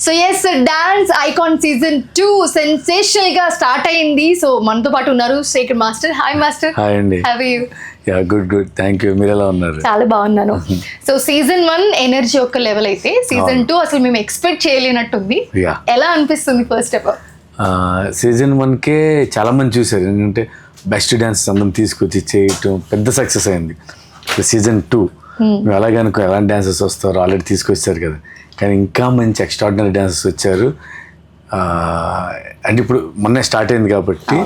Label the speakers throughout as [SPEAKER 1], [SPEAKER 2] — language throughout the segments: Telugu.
[SPEAKER 1] So yes, dance icon season 2 sensational గా స్టార్ట్ అయింది. సో మనతో పాటు ఉన్నారు Shekhar master. Hi master.
[SPEAKER 2] Hi అండి.
[SPEAKER 1] How are you?
[SPEAKER 2] Ya good thank you. మీరు ఎలా ఉన్నారు?
[SPEAKER 1] చాలా బాగున్నాను. సో సీజన్ 1 ఎనర్జీ ఒక లెవెల్ అయితే సీజన్ 2 అసలు మేము ఎక్స్పెక్ట్ చేయలేనట్టుంది. ఎలా అనిపిస్తుంది ఫస్ట్ ఆఫ్ ఆల్?
[SPEAKER 2] సీజన్ 1కే చాలా మంది చూసారు, ఎందుకంటే బెస్ట్ డాన్స్ అందరం తీసుకొచ్చి చేయటం పెద్ద సక్సెస్ అయింది. సీజన్ 2 మేము అలాగే అనుకో ఎలాంటి డాన్సెస్ వస్తారో ఆల్రెడీ తీసుకొచ్చారు కదా, కానీ ఇంకా మంచి ఎక్స్ట్రాడినరీ డాన్సెస్ వచ్చారు. అంటే ఇప్పుడు మొన్నే స్టార్ట్ అయింది కాబట్టి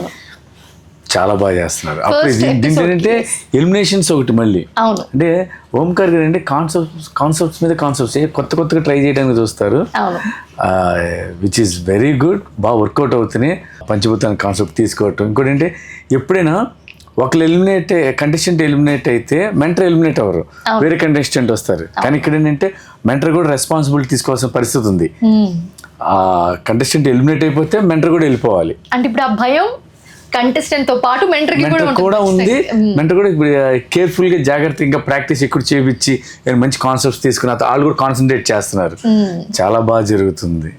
[SPEAKER 2] చాలా బాగా చేస్తున్నారు. అప్పుడు ఏంటంటే ఎలిమినేషన్స్ ఒకటి మళ్ళీ అంటే ఓంకార్ గారు అంటే కాన్సెప్ట్స్ మీద కాన్సెప్ట్స్ కొత్తగా ట్రై చేయడానికి చూస్తారు, విచ్ ఈస్ వెరీ గుడ్. బాగా వర్కౌట్ అవుతున్నాయి. పంచభూతాన్ని కాన్సెప్ట్ తీసుకోవటం. ఇంకోటి అంటే ఎప్పుడైనా ఒకళ్ళు కంటెస్టెంట్ ఎలిమినేట్ అయితే మెంటర్ ఎలిమినేట్ అవ్వరు, వేరే కంటెస్టెంట్ వస్తారు. కానీ ఇక్కడ ఏంటంటే మెంటర్ కూడా రెస్పాన్సిబిలిటీ తీసుకోవాల్సిన పరిస్థితి ఉంది. ఆ కంటెస్టెంట్ ఎలిమినేట్ అయిపోతే మెంటర్ కూడా వెళ్ళిపోవాలి.
[SPEAKER 1] అంటే ఇప్పుడు ఆ భయం కంటెస్టెంట్ తో పాటు మెంటర్
[SPEAKER 2] కూడా ఉంది. మెంటర్ కూడా ఇప్పుడు కేర్ఫుల్ గా జాగ్రత్త ఇంకా ప్రాక్టీస్ ఎక్కువ చేయించి మంచి కాన్సెప్ట్స్ తీసుకుని వాళ్ళు కూడా కాన్సన్ట్రేట్ చేస్తున్నారు. చాలా బాగా జరుగుతుంది.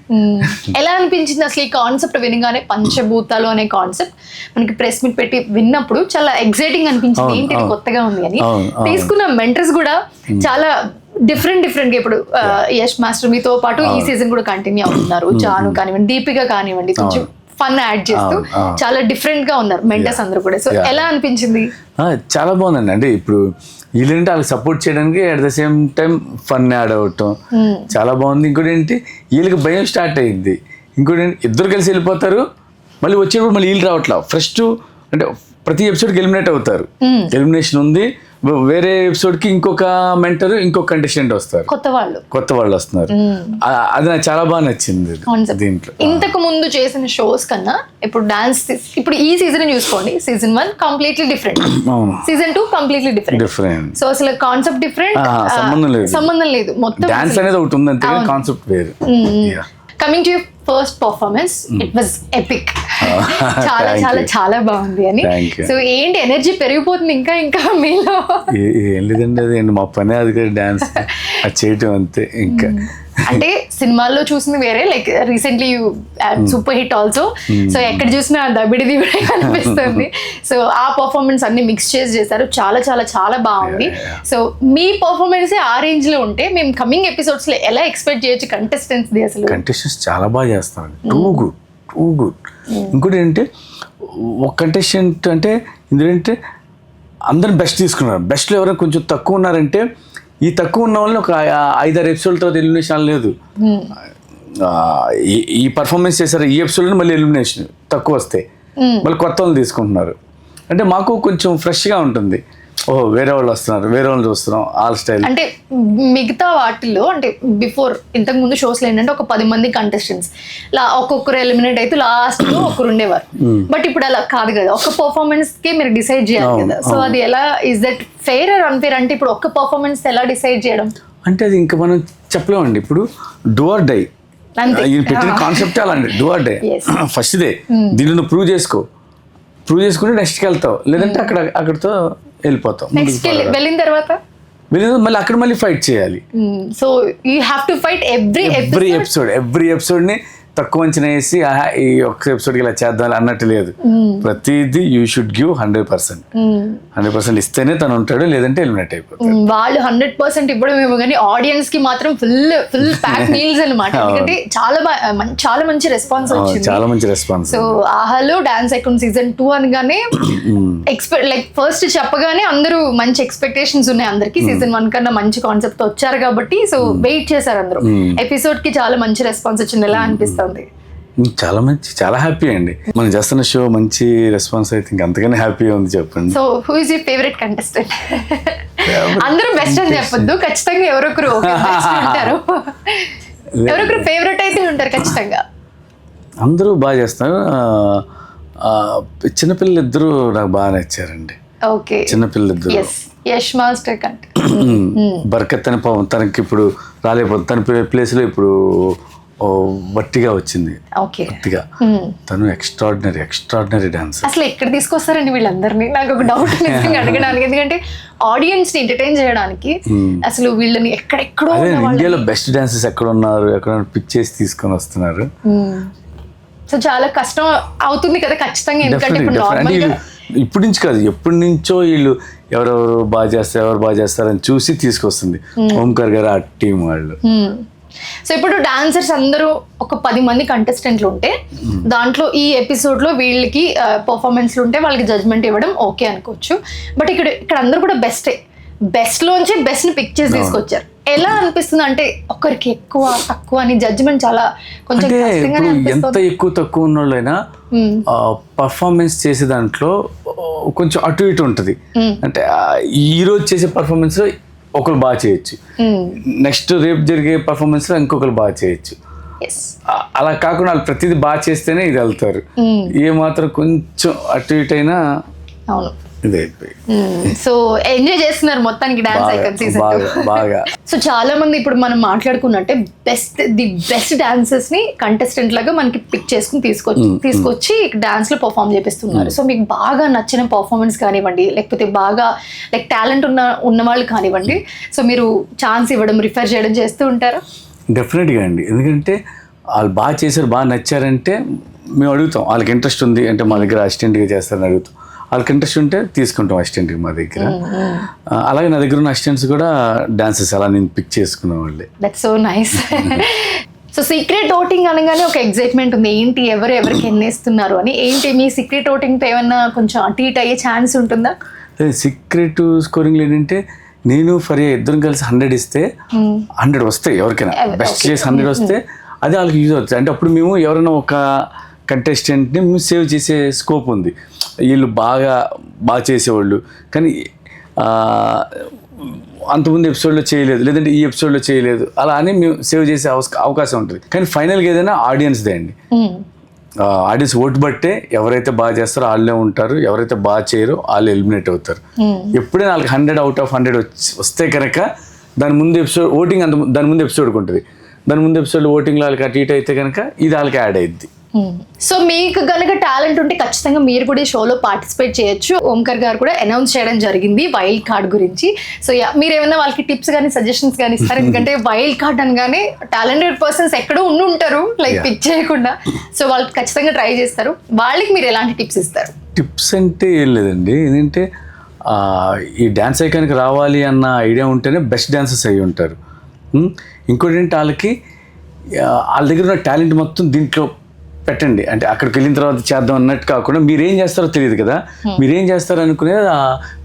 [SPEAKER 1] ఎలా అనిపించింది అసలు ఈ కాన్సెప్ట్ వినగానే? పంచభూతాలు అనే కాన్సెప్ట్ మనకి ప్రెస్ మీట్ పెట్టి విన్నప్పుడు చాలా ఎక్సైటింగ్ అనిపించింది. ఏంటి కొత్తగా ఉంది అని. తీసుకున్న మెంటర్స్ కూడా చాలా డిఫరెంట్ గా ఇప్పుడు యష్ మాస్టర్ మీతో పాటు ఈ సీజన్ కూడా కంటిన్యూ అవుతున్నారు. జాను కానివ్వండి, దీపిక కానివ్వండి, కొంచెం ఫన్ యాడ్ చేస్తూ చాలా డిఫరెంట్ గా ఉన్నారు మెంటర్స్ అందరూ కూడా. సో ఎలా అనిపించింది?
[SPEAKER 2] చాలా బాగుందండి. అంటే ఇప్పుడు వీళ్ళంటే వాళ్ళకి సపోర్ట్ చేయడానికి at the same time fun add అవటం చాలా బాగుంది. ఇంకోటి ఏంటి, వీళ్ళకి భయం స్టార్ట్ అయ్యింది. ఇంకోటి ఏంటి, ఇద్దరు కలిసి వెళ్ళిపోతారు, మళ్ళీ వచ్చేటప్పుడు మళ్ళీ వీళ్ళు రావట్లా. ఫస్ట్ అంటే ప్రతి ఎపిసోడ్కి ఎలిమినేట్ అవుతారు, ఎలిమినేషన్ ఉంది. వేరే ఎపిసోడ్ కి ఇంకొక మెంటర్ ఇంకొక కంటెస్టెంట్ వస్తారు, కొత్త వాళ్ళు వస్తున్నారు. అది నాకు చాలా బాగా నచ్చింది దీంట్లో.
[SPEAKER 1] ఇంతకు ముందు చేసిన షోస్ కన్నా ఇప్పుడు డాన్స్, ఇప్పుడు ఈ సీజన్ చూసుకోండి, season 1 completely different, season 2 completely different. So అసలు కాన్సెప్ట్ డిఫరెంట్, సంబంధం లేదు. మొత్తం
[SPEAKER 2] డాన్స్ అనేది ఒకటి ఉంది అంతే, కాన్సెప్ట్ వేరు.
[SPEAKER 1] Coming to first performance, it was epic. చాలా చాలా చాలా బాగుంది అని. సో ఏంటి ఎనర్జీ పెరిగిపోతుంది ఇంకా ఇంకా మీలో?
[SPEAKER 2] ఏం లేదండి, అది మా పనే అది కదా, డాన్స్ అది చేయటం అంతే. ఇంకా
[SPEAKER 1] అంటే సినిమాల్లో చూసింది వేరే, like recently super hit also. So ఎక్కడ చూసినా దబిడిది కూడా అనిపిస్తుంది. సో ఆ పర్ఫార్మెన్స్ అన్ని మిక్స్ చేశారు. చాలా చాలా చాలా బాగుంది. సో మీ పర్ఫార్మెన్స్ ఆ రేంజ్ లో ఉంటే మేము కమింగ్ ఎపిసోడ్స్ లో ఎలా ఎక్స్పెక్ట్ చేయొచ్చు కంటెస్టెంట్స్? అసలు
[SPEAKER 2] కంటెస్టెంట్స్ చాలా బాగా చేస్తారు, టూ గుడ్. ఇంకోటి ఏంటంటే ఒక కంటెస్టెంట్ అంటే ఎందుకంటే అందరిని బెస్ట్ తీసుకున్నారు. బెస్ట్లో ఎవరైనా కొంచెం తక్కువ ఉన్నారంటే ఈ తక్కువ ఉన్న వాళ్ళని ఒక 5-6 ఎపిసోడ్ తర్వాత ఎలిమినేషన్ లేదు. ఈ పర్ఫార్మెన్స్ చేశారు, ఈ ఎపిసోడ్లో మళ్ళీ ఎలిమినేషన్ తక్కువ వస్తాయి, మళ్ళీ కొత్త వాళ్ళు తీసుకుంటున్నారు. అంటే మాకు కొంచెం ఫ్రెష్గా ఉంటుంది. ఓహో వేరే వాళ్ళు వస్తున్నారు, వేరే వాళ్ళు చూస్తున్నాం, ఆల్ స్టైల్.
[SPEAKER 1] అంటే మిగతా వాటిల్లో అంటే బిఫోర్ ఇంతకు ముందు షోస్లో ఏంటంటే ఒక 10 మంది కంటెస్టెంట్స్ ఒక్కొక్కరు ఎలిమినేట్ అయితే లాస్ట్ లో ఒకరు ఉండేవారు. బట్ ఇప్పుడు అలా కాదు కదా, ఒక పర్ఫార్మెన్స్ కి మీరు డిసైడ్ చేయాలి కదా. సో అది ఎలా, is that fair or unfair? అంటే ఇప్పుడు ఒక్క పర్ఫార్మెన్స్ ఎలా డిసైడ్ చేయడం
[SPEAKER 2] అంటే అది ఇంకా మనం చెప్పలేమండి. ఇప్పుడు డూ ఆర్ డై పెట్టిన కాన్సెప్ట్ అలాంటి do or die. First they దీన్ని నువ్వు ప్రూవ్ చేసుకుని నెక్స్ట్కి వెళ్తావు, లేదంటే అక్కడితో వెళ్ళిపోతాం.
[SPEAKER 1] వెళ్ళిన తర్వాత
[SPEAKER 2] మళ్ళీ అక్కడ మళ్ళీ ఫైట్ చేయాలి.
[SPEAKER 1] So you have to fight every
[SPEAKER 2] episode ని తక్కువ అంచనా వేసి ఈ ఒక్క ఎపిసోడ్కి ఇలా చేద్దాం అన్నట్టు లేదు. ప్రతిదీ యూ షుడ్ గివ్ 100% ఇస్తేనే తను ఉంటాడు, లేదంటే ఎలిమినేట్ అయిపోతాడు.
[SPEAKER 1] వాళ్ళు 100% ఇవ్వడమేమో కానీ ఆడియన్స్ కి మాత్రం ఫుల్ ప్యాక్ మీల్స్ అనమాట. ఎందుకంటే చాలా మంచి రెస్పాన్స్ వచ్చింది,
[SPEAKER 2] చాలా మంచి రెస్పాన్స్.
[SPEAKER 1] సో ఆహాలో డాన్స్ ఐకాన్ సీజన్ 2 అనగానే లైక్ ఫస్ట్ చెప్పగానే అందరూ మంచి ఎక్స్పెక్టేషన్స్ ఉన్నాయి అందరికి. సీజన్ 1 కన్నా మంచి కాన్సెప్ట్ వచ్చారు కాబట్టి సో వెయిట్ చేశారు అందరూ. ఎపిసోడ్ కి చాలా మంచి రెస్పాన్స్ వచ్చింది. ఎలా అనిపిస్తుంది?
[SPEAKER 2] చాలా హ్యాపీ అండి. మనం చేస్తున్న షో మంచి రెస్పాన్స్ అయితే ఇంకా అంతగానే హ్యాపీగా ఉంది. చెప్పండి.
[SPEAKER 1] So who is your favourite contestant? అందరూ బెస్ట్ అని చెప్పొద్దు, ఖచ్చితంగా ఎవరొకరు ఉంటారు, ఎవరొకరు ఫేవరెట్ అయితే ఉంటారు ఖచ్చితంగా.
[SPEAKER 2] అందరూ బాగా చేస్తారు. చిన్నపిల్లలు ఇద్దరు నాకు బాగా నచ్చారండి.
[SPEAKER 1] ఓకే,
[SPEAKER 2] చిన్నపిల్లలు ఇద్దరు.
[SPEAKER 1] యష్ మాస్టర్ కంటే
[SPEAKER 2] బర్కత్ అని తనకి ఇప్పుడు రాలేకపోతుంది, తన ప్లేస్లో ఇప్పుడు వట్టిగా వచ్చింది.
[SPEAKER 1] ఓకే.
[SPEAKER 2] వట్టిగా తను ఎక్స్ట్రాడినరీ డాన్సర్.
[SPEAKER 1] అసలు ఎక్కడ తీసుకొస్తారండి వీళ్ళందరినీ? నాకు ఒక డౌట్ నిజంగా అడగడానికి, ఎందుకంటే ఆడియన్స్ ని ఎంటర్టైన్ చేయడానికి అసలు వీళ్ళని ఎక్కడెక్కడో
[SPEAKER 2] ఇండియాలో బెస్ట్ డాన్సర్స్ ఎక్కడ ఉన్నారు, ఎక్కడ పిక్ చేసి తీసుకొని వస్తున్నారు.
[SPEAKER 1] సో చాలా కష్టం అవుతుంది కదా ఖచ్చితంగా, ఎందుకంటే ఇప్పుడు నార్మల్ గా
[SPEAKER 2] ఇప్పటి నుంచి కాదు, ఎప్పటి నుంచో వీళ్ళు ఎవరెవరు బాగా చేస్తారని చూసి తీసుకొస్తుంది ఓంకార్ గారు ఆ టీం వాళ్ళు.
[SPEAKER 1] సో ఇప్పుడు డాన్సర్స్ అందరూ ఒక 10 మంది కంటెస్టెంట్లు ఉంటే దాంట్లో ఈ ఎపిసోడ్ లో వీళ్ళకి పర్ఫార్మెన్స్లు ఉంటే వాళ్ళకి జడ్జ్మెంట్ ఇవ్వడం ఓకే అనుకోవచ్చు. బట్ ఇక్కడ అందరూ కూడా బెస్ట్ లోంచి బెస్ట్ ని పిక్ చేసి తీసుకొచ్చారు. ఎలా అనిపిస్తుంది అంటే ఒకరికి ఎక్కువ తక్కువ అని జడ్జ్మెంట్ చాలా కొంచెం కష్టంగానే అనిపిస్తుంది.
[SPEAKER 2] ఎంత ఎక్కువ తక్కువ ఉన్న వాళ్ళైనా పర్ఫార్మెన్స్ చేసే దాంట్లో కొంచెం అటు ఇటు ఉంటుంది. అంటే ఈ రోజు చేసే పర్ఫార్మెన్స్ లో ఒకరు బాగా చేయొచ్చు, నెక్స్ట్ రేపు జరిగే పర్ఫార్మెన్స్ లో ఇంకొకరు బాగా చేయొచ్చు. అలా కాకుండా వాళ్ళు ప్రతిదీ బాగా చేస్తేనే ఇది వెళ్తారు. ఏ మాత్రం కొంచెం అటు ఇటు అయినా
[SPEAKER 1] సో ఎంజాయ్ చేస్తున్నారు మొత్తానికి డాన్స్ ఐకాన్ సీజన్ 2
[SPEAKER 2] బాగా.
[SPEAKER 1] సో చాలా మంది ఇప్పుడు మనం మాట్లాడుకున్నట్టే ది బెస్ట్ డాన్సర్స్ ని కంటెస్టెంట్ లాగా మనకి పిక్ చేసుకుని తీసుకొచ్చి డాన్స్ లో పర్ఫామ్ చేపిస్తున్నారు. సో మీకు బాగా నచ్చిన పర్ఫార్మెన్స్ కానివ్వండి, లేకపోతే బాగా టాలెంట్ ఉన్న వాళ్ళు కానివ్వండి, సో మీరు ఛాన్స్ ఇవ్వడం, రిఫర్ చేయడం చేస్తూ ఉంటారా?
[SPEAKER 2] డెఫినెట్గా అండి. ఎందుకంటే వాళ్ళు బాగా చేశారు, బాగా నచ్చారంటే మేము అడుగుతాం. వాళ్ళకి ఇంట్రెస్ట్ ఉంది అంటే మా దగ్గర అసిస్టెంట్గా చేస్తారని అడుగుతాం. వాళ్ళకి ఇంట్రెస్ట్ ఉంటే తీసుకుంటాం అసిస్టెంట్కి మా దగ్గర. అలాగే నా దగ్గర ఉన్న అసిస్టెంట్స్ కూడా డాన్సర్స్ అలా నేను పిక్ చేసుకున్న వాళ్ళే.
[SPEAKER 1] That's so nice. So secret voting అనగానే ఒక ఎగ్జైట్మెంట్ ఉంది, ఏంటి ఎవరికి ఎన్నేస్తున్నారు అని. ఏంటి మీ సీక్రెట్ ఓటింగ్తో ఏమన్నా కొంచెం అటు ఇటు అయ్యే ఛాన్స్ ఉంటుందా?
[SPEAKER 2] సీక్రెట్ స్కోరింగ్ ఏంటంటే నేను ఫరియా ఇద్దరం కలిసి 100 ఇస్తే 100 వస్తాయి ఎవరికైనా. బెస్ట్ చేసి 100 వస్తే అది వాళ్ళకి యూజ్ అవుతుంది. అంటే అప్పుడు మేము ఎవరైనా ఒక కంటెస్టెంట్ని మేము సేవ్ చేసే స్కోప్ ఉంది. వీళ్ళు బాగా చేసేవాళ్ళు కానీ అంతకుముందు ఎపిసోడ్లో చేయలేదు, లేదంటే ఈ ఎపిసోడ్లో చేయలేదు, అలా అని మేము సేవ్ చేసే అవకాశం ఉంటుంది. కానీ ఫైనల్గా ఏదైనా ఆడియన్స్దే అండి. ఆడియన్స్ ఓటు బట్టే ఎవరైతే బాగా చేస్తారో వాళ్ళే ఉంటారు, ఎవరైతే బాగా చేయరో వాళ్ళు ఎలిమినేట్ అవుతారు. ఎప్పుడైనా వాళ్ళకి 100 out of 100 వస్తే కనుక దాని ముందు ఎపిసోడ్ ఓటింగ్ దాని ముందు ఎపిసోడ్కి ఉంటుంది. దాని ముందు ఎపిసోడ్ ఓటింగ్లో వాళ్ళకి అటు ఇటు అయితే కనుక ఇది వాళ్ళకి యాడ్ అయ్యిద్ది.
[SPEAKER 1] సో మీకు కనుక టాలెంట్ ఉంటే ఖచ్చితంగా మీరు కూడా ఈ షోలో పార్టిసిపేట్ చేయొచ్చు. ఓంకార్ గారు కూడా అనౌన్స్ చేయడం జరిగింది వైల్డ్ కార్డ్ గురించి. సో మీరు ఏమైనా వాళ్ళకి టిప్స్ కానీ సజెషన్స్ కానీ ఇస్తారు? ఎందుకంటే వైల్డ్ కార్డ్ అనగానే టాలెంటెడ్ పర్సన్స్ ఎక్కడో ఉంటారు లైక్ పిక్ చేయకుండా, సో వాళ్ళు ఖచ్చితంగా ట్రై చేస్తారు. వాళ్ళకి మీరు ఎలాంటి టిప్స్ ఇస్తారు?
[SPEAKER 2] టిప్స్ అంటే ఏం లేదండి, ఏంటంటే ఈ డ్యాన్స్ ఐకాన్కి రావాలి అన్న ఐడియా ఉంటేనే బెస్ట్ డాన్సర్స్ అయ్యి ఉంటారు. ఇంకోటి ఏంటంటే వాళ్ళ దగ్గర ఉన్న టాలెంట్ మొత్తం దీంట్లో పెట్టండి. అంటే అక్కడికి వెళ్ళిన తర్వాత చేద్దాం అన్నట్టు కాకుండా మీరేం చేస్తారో తెలియదు కదా, మీరేం చేస్తారో అనుకునేది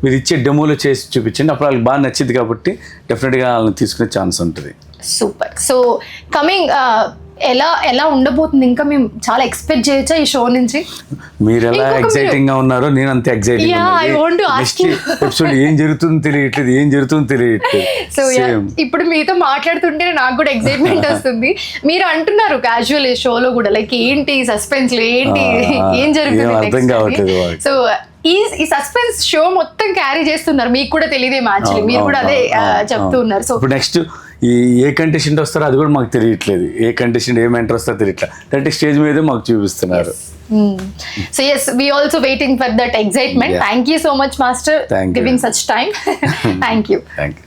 [SPEAKER 2] మీరు ఇచ్చే డెమోలో చేసి చూపించండి. అప్పుడు వాళ్ళకి బాగా నచ్చింది కాబట్టి డెఫినెట్గా వాళ్ళని తీసుకునే ఛాన్స్ ఉంటుంది.
[SPEAKER 1] సూపర్. సో కమింగ్ ఎలా ఉండబోతుంది, ఇంకా మేము చాలా ఎక్స్పెక్ట్ చేయొచ్చా ఈ షో నుంచి?
[SPEAKER 2] మీరు ఎలా ఎక్సైటింగ్ గా ఉన్నారో నేను అంతే ఎక్సైటింగ్. ఎపిసోడ్ ఏం జరుగుతుందో తెలియట్లేదు.
[SPEAKER 1] సో ఇప్పుడు మీతో మాట్లాడుతుంటే నాకు కూడా ఎక్సైట్మెంట్ వస్తుంది. మీరు అంటున్నారు క్యాజువల్ ఈ షోలో కూడా లైక్ ఏంటి సస్పెన్స్, ఏంటి ఏం జరుగుతుంది. సో ఈ సస్పెన్స్ షో మొత్తం క్యారీ చేస్తున్నారు, మీకు కూడా తెలియదేమో యాక్చువల్లీ, మీరు కూడా అదే చెప్తూ ఉన్నారు. సో
[SPEAKER 2] నెక్స్ట్ ఏ కంటెస్టెంట్ వస్తారో అది కూడా మాకు తెలియట్లేదు, ఏ కంటెస్టెంట్ ఏం ఎంటర్ వస్తారో తెలియట్లేదు. అంటే స్టేజ్ మీద మాకు చూపిస్తున్నారు.
[SPEAKER 1] So yes, we also waiting for that excitement. Thank you so much, Master, giving such time. Thank you.